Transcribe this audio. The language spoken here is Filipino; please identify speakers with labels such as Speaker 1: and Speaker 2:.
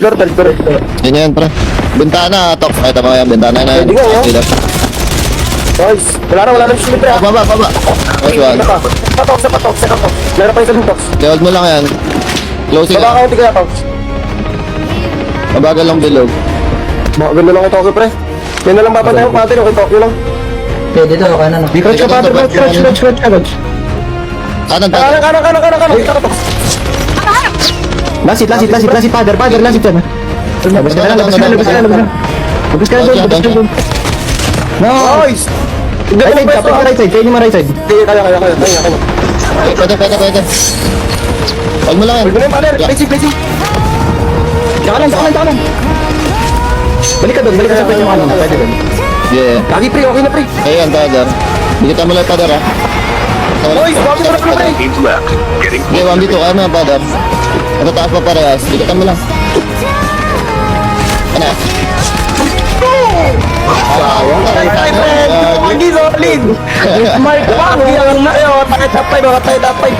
Speaker 1: floor, third floor.
Speaker 2: Yan yan, pre. Bintana, top. Ay, tama yan. Bintana na yan.
Speaker 1: Pwede nga, oh.
Speaker 2: Dito.
Speaker 1: Nice. Wala na shield, pre.
Speaker 2: Baba. Nice one.
Speaker 1: Patok. Meron pa yung saling tox.
Speaker 2: Hold mo lang yan. Closing
Speaker 1: Baba
Speaker 2: yan.
Speaker 1: ka, hindi kaya tox.
Speaker 2: Mabagal lang bilog.
Speaker 1: Maganda lang kay Tokyo, pre. Yan na lang babantay yung pattern, okay, Tokyo lang.
Speaker 3: Pwede daw, okay na.
Speaker 1: Crouch ka, pattern, crouch.
Speaker 2: Kanan.
Speaker 1: Kanan. Tox.
Speaker 3: Lasit, father, lasit yan. Labas ka na. Labas ka na.
Speaker 1: Nice! Hindi
Speaker 3: Right side, kapit ka right side. Pwede mo right side.
Speaker 1: Hindi, kaya.
Speaker 2: Pwede. Hold mo lang yan.
Speaker 1: Huwag mo na yung pattern, placing.
Speaker 3: Tsaka lang. Balik ka sa pwede mo ano. Pwede doon.
Speaker 2: Yeah.
Speaker 1: Lagi, pre, okay na, pre.
Speaker 2: Ayan, Padar. Bigyan mo lang Padar, ha?
Speaker 1: Nice! Bakit mo na, pre?
Speaker 4: Teams left. Getting
Speaker 2: Okay, 1v2. Ano na, Padar? Matataas pa parehas. Bigyan mo lang. Ano?
Speaker 1: Lagi, solid! Mark, wag! Yan na yun! Takit-tapay, mga tayo-tapay.